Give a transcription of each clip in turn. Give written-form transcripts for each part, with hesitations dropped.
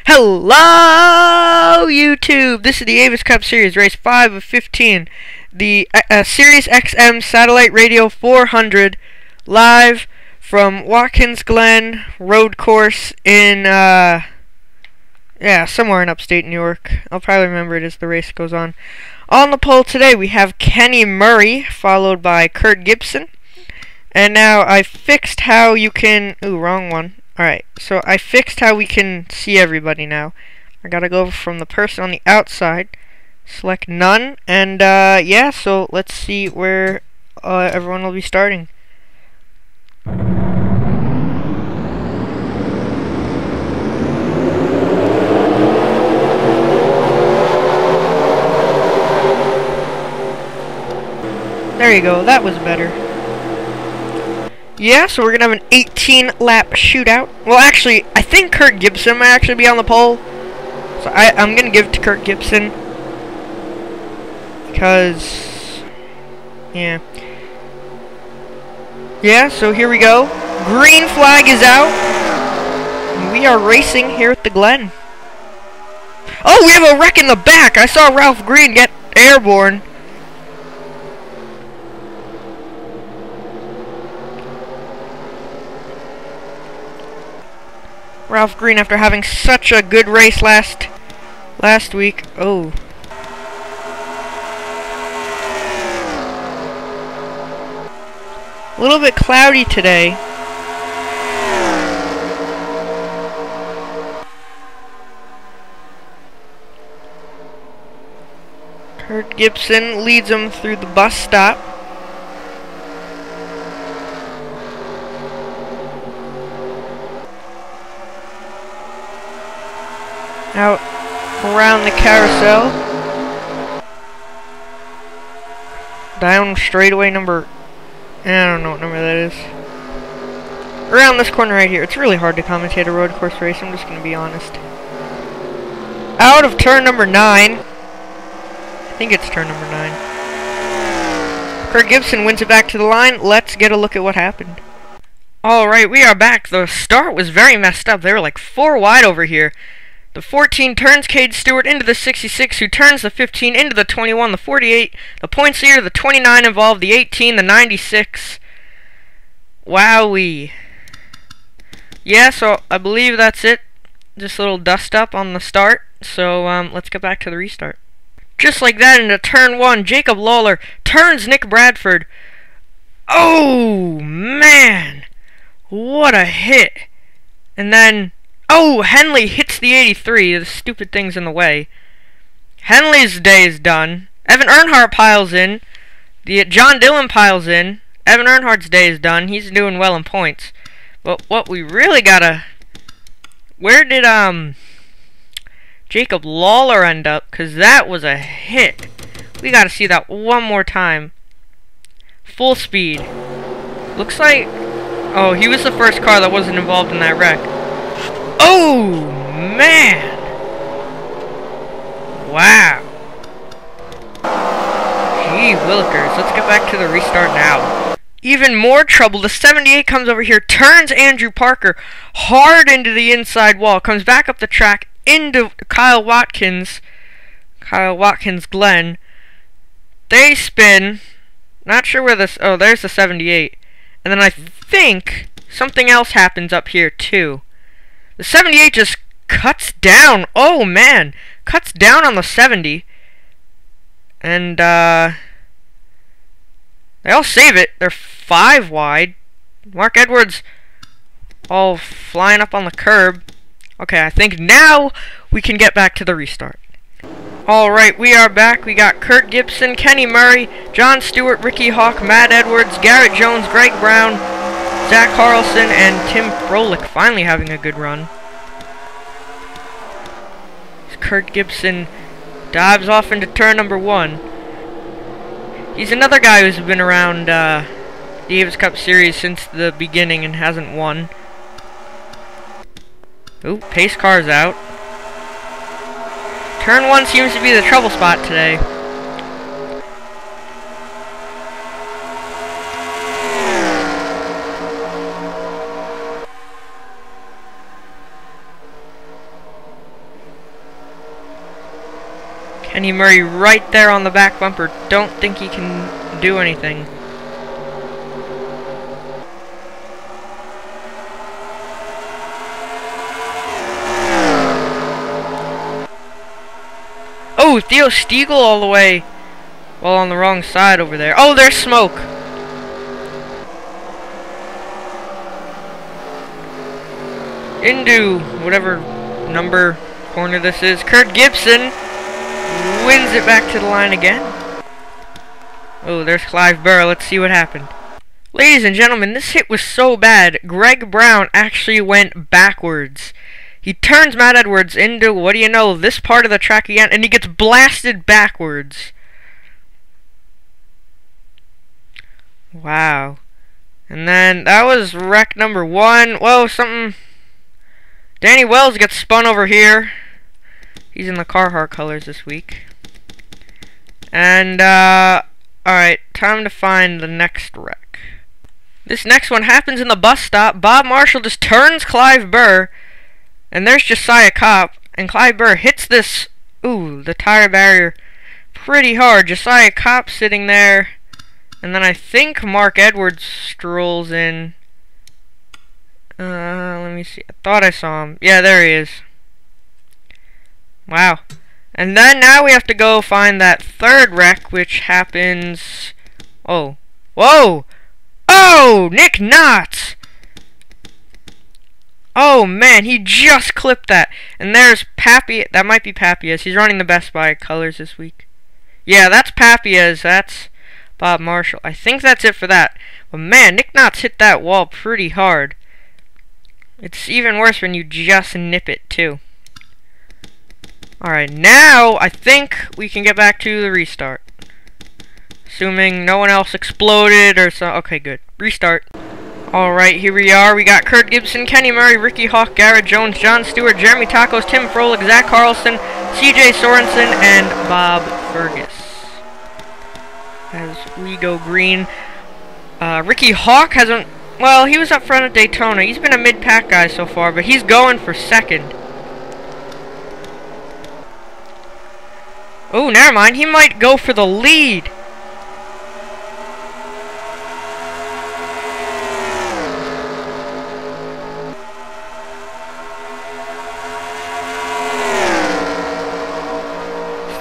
Hello, YouTube! This is the Avis Cup Series, race 5 of 15. The Sirius XM Satellite Radio 400, live from Watkins Glen Road Course in, somewhere in upstate New York. I'll probably remember it as the race goes on. On the pole today, we have Kenny Murray, followed by Kurt Gibson. And now I fixed how you can... Ooh, wrong one. Alright, so I fixed how we can see everybody now. I gotta go from the person on the outside, select none, and yeah, so let's see where everyone will be starting. There you go, that was better. Yeah, so we're gonna have an 18-lap shootout. Well, actually, I think Kurt Gibson might actually be on the pole. So I'm gonna give it to Kurt Gibson. Because, yeah. Yeah, so here we go. Green flag is out. And we are racing here at the Glen. Oh, we have a wreck in the back. I saw Ralph Green get airborne. Ralph Green, after having such a good race last week. Oh. A little bit cloudy today. Kurt Gibson leads him through the bus stop. Out around the carousel. Down straightaway number... I don't know what number that is. Around this corner right here. It's really hard to commentate a road course race, I'm just going to be honest. Out of turn number 9. I think it's turn number 9. Kurt Gibson wins it back to the line. Let's get a look at what happened. Alright, we are back. The start was very messed up. They were like 4 wide over here. The 14 turns Cade Stewart into the 66, who turns the 15 into the 21, the 48, the points leader, the 29 involved, the 18, the 96. Wowee. Yeah, so I believe that's it. Just a little dust up on the start. So let's get back to the restart. Just like that, into turn 1, Jacob Lawler turns Nick Bradford. Oh, man. What a hit. And then... Oh, Henley hits the 83. The stupid thing's in the way. Henley's day is done. Evan Earnhardt piles in. John Dillon piles in. Evan Earnhardt's day is done. He's doing well in points. But what we really gotta... Where did, Jacob Lawler end up? Because that was a hit. We gotta see that one more time. Full speed. Looks like... Oh, he was the first car that wasn't involved in that wreck. Oh, man! Wow. Gee willikers, let's get back to the restart now. Even more trouble, the 78 comes over here, turns Andrew Parker hard into the inside wall, comes back up the track into Kyle Watkins Glen. They spin, not sure where this, oh, there's the 78. And then I think something else happens up here too. The 78 just cuts down. Oh, man. Cuts down on the 70. And, they all save it. They're 5 wide. Mark Edwards all flying up on the curb. Okay, I think now we can get back to the restart. Alright, we are back. We got Kurt Gibson, Kenny Murray, John Stewart, Ricky Hawk, Matt Edwards, Garrett Jones, Greg Brown, Zach Carlson, and Tim Froelich finally having a good run. Kurt Gibson dives off into turn number 1. He's another guy who's been around the Avis Cup Series since the beginning and hasn't won. Ooh, pace car's out. Turn 1 seems to be the trouble spot today. Kenny Murray right there on the back bumper. Don't think he can do anything. Oh, Theo Stiegel all the way. Well, on the wrong side over there. Oh, there's smoke. Into whatever number corner this is. Kurt Gibson wins it back to the line again. Oh, there's Clive Burr. Let's see what happened. Ladies and gentlemen, this hit was so bad, Greg Brown actually went backwards. He turns Matt Edwards into, what do you know, this part of the track again, and he gets blasted backwards. Wow. And then, that was wreck number 1. Whoa, something... Danny Wells gets spun over here. He's in the Carhartt colors this week. And, alright, time to find the next wreck. This next one happens in the bus stop. Bob Marshall just turns Clive Burr. And there's Josiah Kopp, and Clive Burr hits this, the tire barrier pretty hard. Josiah Kopp sitting there, and then I think Mark Edwards strolls in. Let me see. I thought I saw him. Yeah, there he is. Wow. And then now we have to go find that third wreck, which happens... Oh. Whoa! Oh! Nick Knotts! Oh man, he just clipped that. And there's Papias. That might be Papias. He's running the Best Buy colors this week. Yeah, that's Papias. That's Bob Marshall. I think that's it for that. But man, Nick Knotts hit that wall pretty hard. It's even worse when you just nip it too. Alright, now I think we can get back to the restart. Assuming no one else exploded or so. Okay, good. Restart. Alright, here we are. We got Kurt Gibson, Kenny Murray, Ricky Hawk, Garrett Jones, John Stewart, Jeremy Tacos, Tim Froelich, Zach Carlson, CJ Sorensen, and Bob Fergus. As we go green. Ricky Hawk hasn't... Well, he was up front at Daytona. He's been a mid-pack guy so far, but he's going for second. Oh, never mind. He might go for the lead.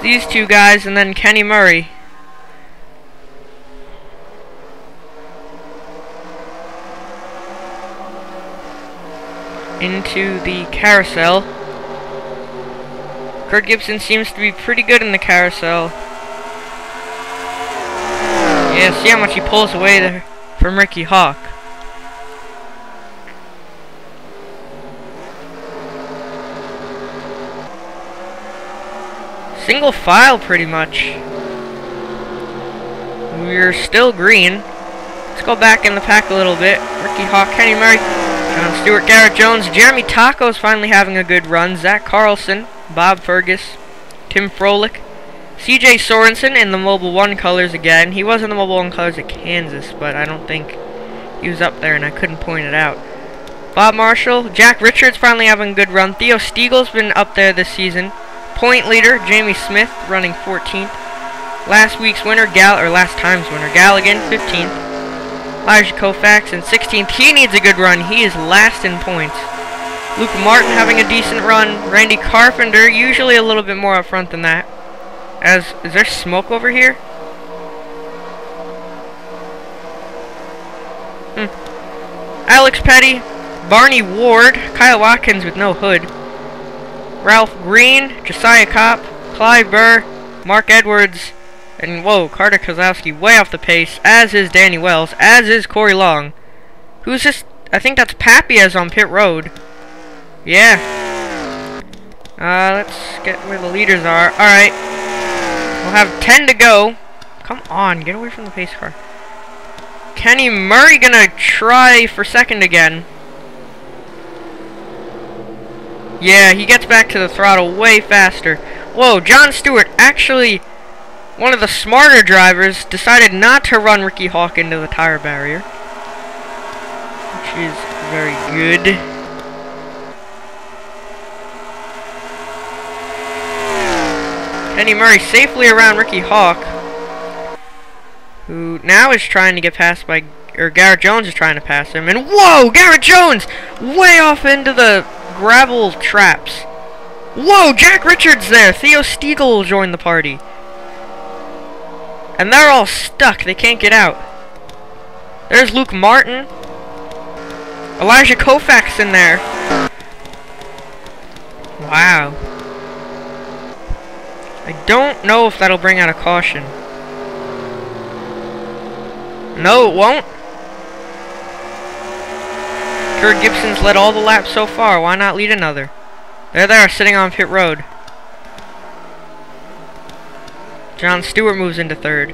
These two guys, and then Kenny Murray. Into the carousel. Kurt Gibson seems to be pretty good in the carousel. Yeah, see how much he pulls away there from Ricky Hawk. Single file, pretty much. We're still green. Let's go back in the pack a little bit. Ricky Hawk, Kenny Murray, John Stewart, Garrett Jones, Jeremy Tacos finally having a good run. Zach Carlson, Bob Fergus, Tim Froelich, CJ Sorensen in the Mobile 1 colors again. He was in the Mobile 1 colors at Kansas, but I don't think he was up there and I couldn't point it out. Bob Marshall, Jack Richards finally having a good run. Theo Stiegel's been up there this season. Point leader, Jamie Smith, running 14th. Last week's winner, last time's winner, Galligan, 15th. Elijah Koufax in 16th. He needs a good run. He is last in points. Luke Martin having a decent run. Randy Carpenter, usually a little bit more up front than that. Is there smoke over here? Alex Petty, Barney Ward, Kyle Watkins with no hood. Ralph Green, Josiah Kopp, Clive Burr, Mark Edwards, and whoa, Carter Kozlowski way off the pace, as is Danny Wells, as is Corey Long. Who's this? I think that's Papias on pit road. Yeah. Let's get where the leaders are. Alright. We'll have 10 to go. Come on, get away from the pace car. Kenny Murray gonna try for second again. Yeah, he gets back to the throttle way faster. Whoa, John Stewart, actually one of the smarter drivers, decided not to run Ricky Hawk into the tire barrier, which is very good. Kenny Murray safely around Ricky Hawk, who now is trying to get passed by, or Garrett Jones is trying to pass him, and whoa, Garrett Jones way off into the gravel traps. Whoa, Jack Richards there. Theo Stiegel joined the party. And they're all stuck. They can't get out. There's Luke Martin. Elijah Koufax in there. Wow. I don't know if that'll bring out a caution. No, it won't. Kurt Gibson's led all the laps so far. Why not lead another? There they are, sitting on pit road. John Stewart moves into third.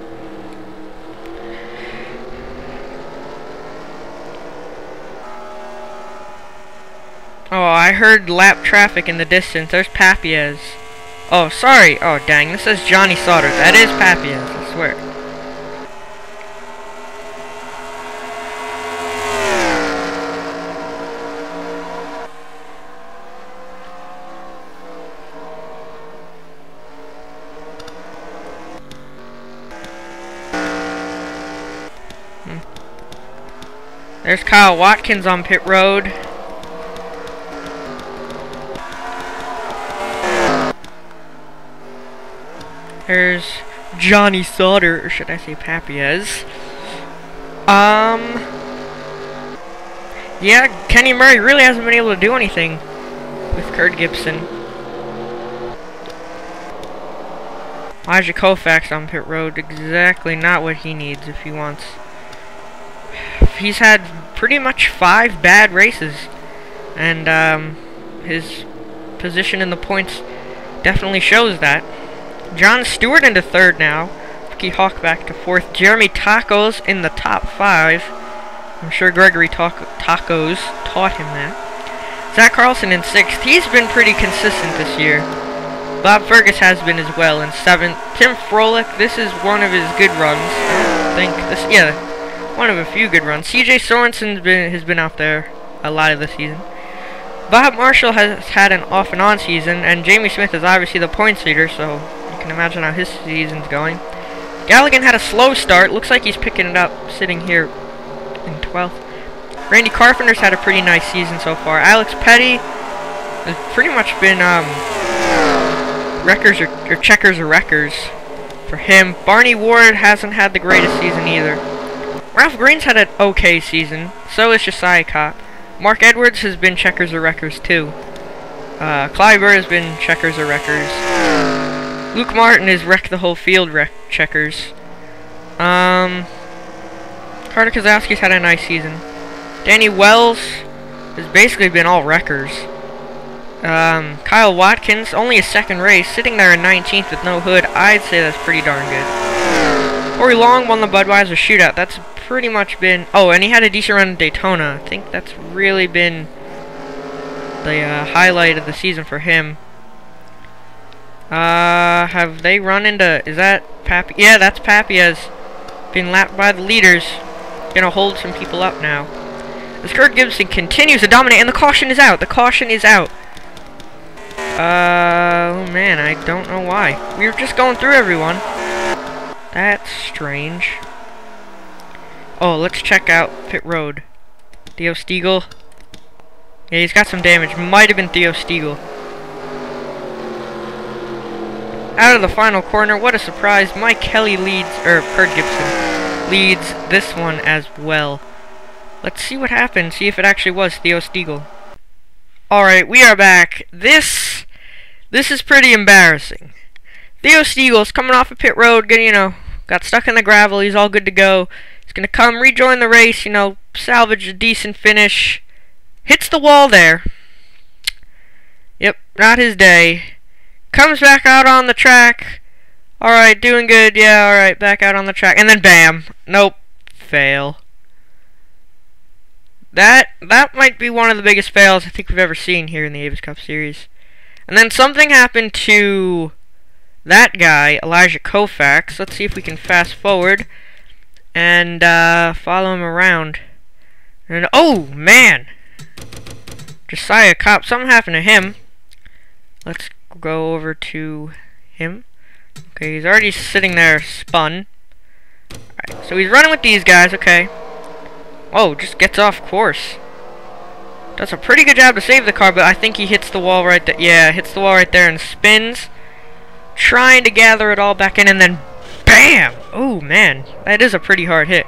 Oh, I heard lap traffic in the distance. There's Papiez. Oh, sorry. Oh, dang. This says Johnny Sauter. That is Papiez, I swear. There's Kyle Watkins on pit road. There's Johnny Sauter, or should I say Papiez. Yeah, Kenny Murray really hasn't been able to do anything with Kurt Gibson. Elijah Koufax on pit road, exactly not what he needs if he wants. He's had pretty much 5 bad races, and his position in the points definitely shows that. John Stewart into third now. Ricky Hawk back to fourth. Jeremy Tacos in the top 5. I'm sure Gregory Tacos taught him that. Zach Carlson in 6th. He's been pretty consistent this year. Bob Fergus has been as well in 7th. Tim Froelich, this is one of his good runs. I think this, yeah, one of a few good runs. CJ Sorensen has been out there a lot of the season. Bob Marshall has had an off and on season, and Jamie Smith is obviously the points leader, so you can imagine how his season's going. Galligan had a slow start. Looks like he's picking it up, sitting here in 12th. Randy Carpenter's had a pretty nice season so far. Alex Petty has pretty much been wreckers or checkers or wreckers for him. Barney Ward hasn't had the greatest season either. Ralph Green's had an okay season. So is Josiah Kopp. Mark Edwards has been checkers or wreckers too. Clyburn has been checkers or wreckers. Luke Martin has wrecked the whole field checkers. Carter Kozowski's had a nice season. Danny Wells has basically been all wreckers. Kyle Watkins, only his 2nd race, sitting there in 19th with no hood. I'd say that's pretty darn good. Corey Long won the Budweiser Shootout. That's pretty much been... Oh, and he had a decent run in Daytona. I think that's really been the highlight of the season for him. Have they run into... Is that Pappy? Yeah, that's Papiez. Being lapped by the leaders. Gonna hold some people up now. As Kurt Gibson continues to dominate, and the caution is out. The caution is out. Oh man, I don't know why. We were just going through everyone. That's strange. Oh, let's check out pit road. Theo Stiegel. Yeah, he's got some damage. Might have been Theo Stiegel. Out of the final corner, what a surprise. Mike Kelly leads, or Kurt Gibson leads this one as well. Let's see what happens, see if it actually was Theo Stiegel. Alright, we are back. This is pretty embarrassing. Theo Stiegel's coming off a pit road, got stuck in the gravel, he's all good to go. He's gonna come rejoin the race, salvage a decent finish. Hits the wall there. Yep, not his day. Comes back out on the track. Alright, doing good, yeah, alright, back out on the track. And then bam! Nope. Fail. That might be one of the biggest fails I think we've ever seen here in the Avis Cup Series. And then something happened to that guy, Elijah Koufax. Let's see if we can fast forward and follow him around. And oh man, Josiah Kopp. Something happened to him. Let's go over to him. Okay, he's already sitting there spun. Alright, so he's running with these guys, okay. Oh, just gets off course. Does a pretty good job to save the car, but I think he hits the wall right there. Yeah, hits the wall right there and spins. Trying to gather it all back in and then BAM! Oh, man. That is a pretty hard hit.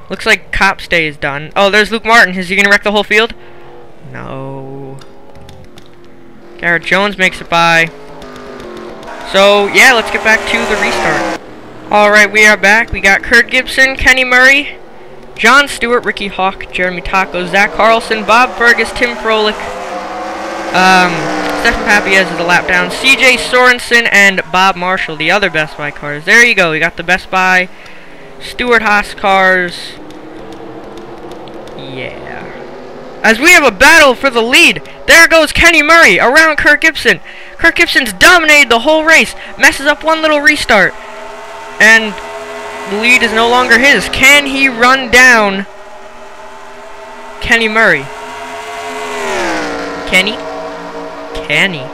Looks like Cop's day is done. Oh, there's Luke Martin. Is he going to wreck the whole field? No. Garrett Jones makes it by. So, yeah, let's get back to the restart. Alright, we are back. We got Kurt Gibson, Kenny Murray, John Stewart, Ricky Hawk, Jeremy Taco, Zach Carlson, Bob Fergus, Tim Froelich, Stefan Papiez is a lap down, CJ Sorensen, and Bob Marshall, the other Best Buy cars. There you go. We got the Best Buy Stuart Haas cars. Yeah. As we have a battle for the lead, there goes Kenny Murray around Kurt Gibson. Kurt Gibson's dominated the whole race, messes up one little restart, and the lead is no longer his. Can he run down Kenny Murray? Kenny? Kenny.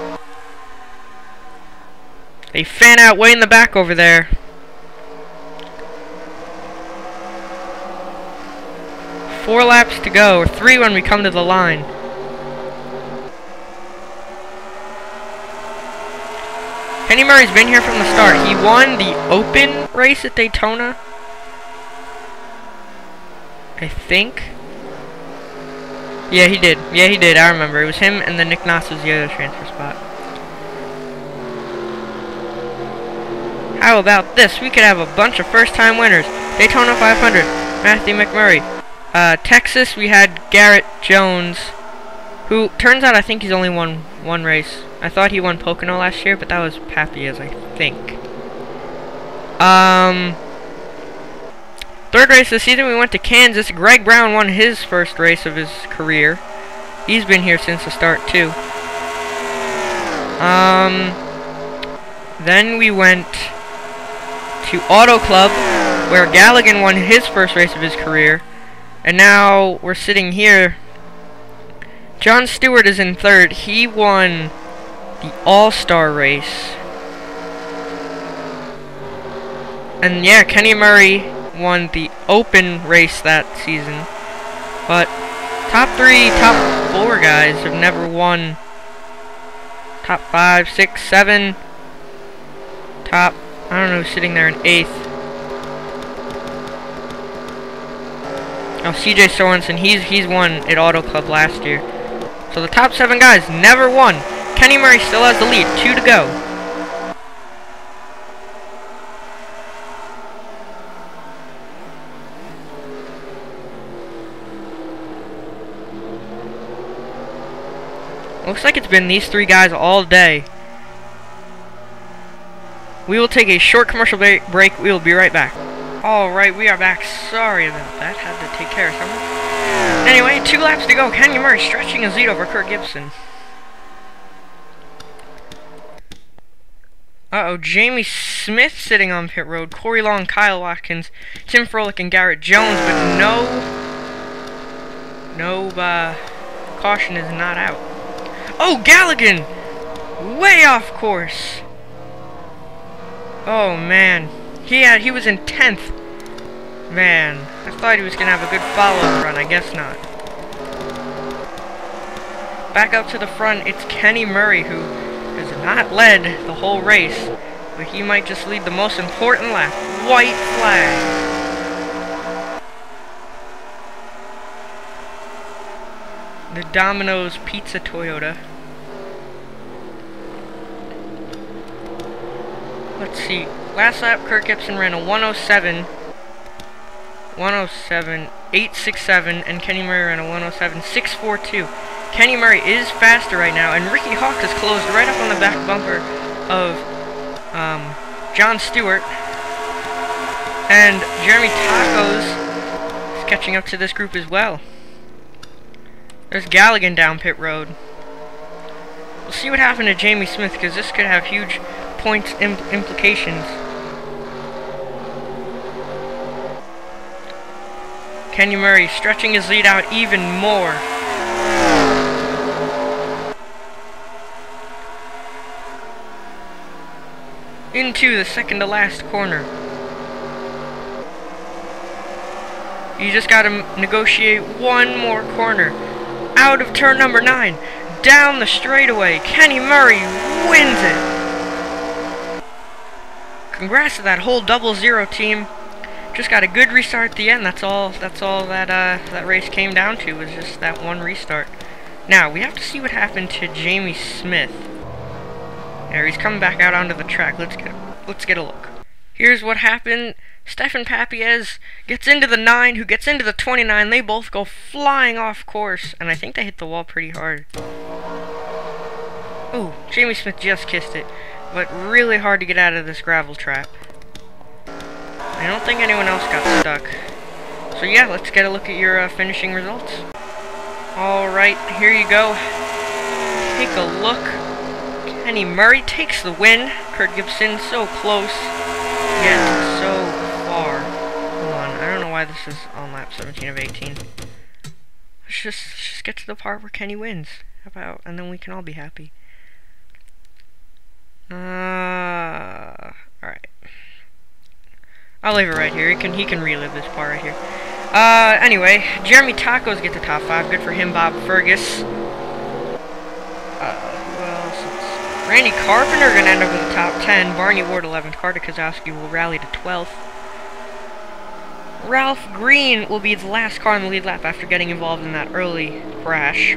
They fan out way in the back over there. Four laps to go, or 3 when we come to the line. Kenny Murray's been here from the start. He won the open race at Daytona, I think. Yeah, he did. Yeah, he did. I remember. It was him and then Nick Noss was the other transfer spot. How about this? We could have a bunch of first-time winners. Daytona 500, Matthew McMurray. Texas, we had Garrett Jones, who turns out I think he's only won one race. I thought he won Pocono last year, but that was Papiez, I think. Third race this season, we went to Kansas. Greg Brown won his first race of his career. He's been here since the start, too. Then we went to Auto Club, where Galligan won his first race of his career. And now we're sitting here. John Stewart is in third. He won the All-Star race. And yeah, Kenny Murray won the open race that season. But top 3, top 4 guys have never won. Top 5, 6, 7. Top, I don't know, sitting there in 8th. Oh, CJ Sorensen, he's won at Auto Club last year. So the top 7 guys never won. Kenny Murray still has the lead. 2 to go. Looks like it's been these 3 guys all day. We will take a short commercial break. We will be right back. Alright, we are back. Sorry about that. Had to take care of something. Anyway, 2 laps to go. Kenny Murray stretching his lead over Kurt Gibson. Uh-oh, Jamie Smith sitting on pit road. Corey Long, Kyle Watkins, Tim Froelich, and Garrett Jones, but no caution is not out. Oh, Galligan! Way off course. Oh, man. He was in 10th. Man, I thought he was going to have a good follow-up run. I guess not. Back up to the front, it's Kenny Murray, who has not led the whole race, but he might just lead the most important lap. White flag. The Domino's Pizza Toyota. Let's see. Last lap, Kurt Gibson ran a 107.867, and Kenny Murray ran a 107.642. Kenny Murray is faster right now, and Ricky Hawk has closed right up on the back bumper of John Stewart. And Jeremy Tacos is catching up to this group as well. There's Galligan down pit road. We'll see what happened to Jamie Smith, because this could have huge points implications. Kenny Murray stretching his lead out even more. into the second to last corner. You just gotta negotiate one more corner. Out of turn number 9. Down the straightaway. Kenny Murray wins it. Congrats to that whole 0-0 team. Just got a good restart at the end. That's all that race came down to, was just that one restart. Now, we have to see what happened to Jamie Smith. There, he's coming back out onto the track. Let's get a look. Here's what happened. Stefan Papiez gets into the 9, who gets into the 29. They both go flying off course, and I think they hit the wall pretty hard. Ooh, Jamie Smith just kissed it, but really hard to get out of this gravel trap. I don't think anyone else got stuck. So yeah, let's get a look at your finishing results. Alright, here you go. Take a look. Kenny Murray takes the win. Kurt Gibson so close, yet so far. Hold on, I don't know why this is on lap 17 of 18. Let's just get to the part where Kenny wins. How about, and then we can all be happy. Alright. I'll leave it right here. He can relive this part right here. Anyway, Jeremy Tacos get the top 5. Good for him, Bob Fergus. Who else? Randy Carpenter gonna end up with the top 10. Barney Ward 11th. Carter Kozowski will rally to 12th. Ralph Green will be the last car in the lead lap after getting involved in that early crash.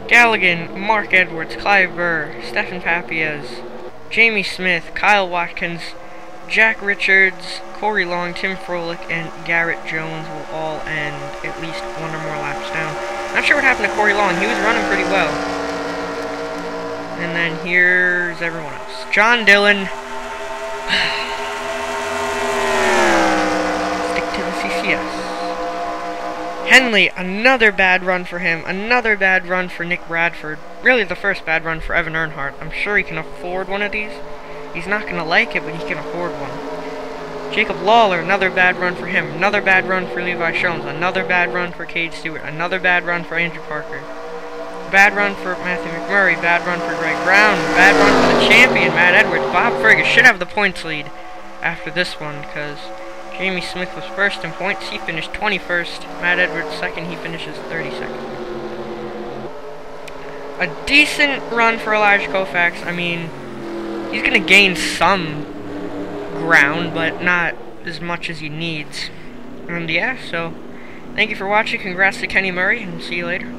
Galligan, Mark Edwards, Clive Burr, Stefan Papiez, Jamie Smith, Kyle Watkins, Jack Richards, Corey Long, Tim Froelich, and Garrett Jones will all end at least one or more laps down. Not sure what happened to Corey Long. He was running pretty well. And then here's everyone else. John Dillon. Stick to the CCS. Henley, another bad run for him. Another bad run for Nick Bradford. Really the first bad run for Evan Earnhardt. I'm sure he can afford one of these. He's not going to like it, but he can afford one. Jacob Lawler, another bad run for him. Another bad run for Levi Shones. Another bad run for Cade Stewart. Another bad run for Andrew Parker. Bad run for Matthew McMurray. Bad run for Greg Brown. Bad run for the champion, Matt Edwards. Bob Fergus should have the points lead after this one, because Jamie Smith was first in points. He finished 21st. Matt Edwards second. He finishes 32nd. A decent run for Elijah Koufax. I mean, he's going to gain some ground, but not as much as he needs. And yeah, so thank you for watching. Congrats to Kenny Murray, and see you later.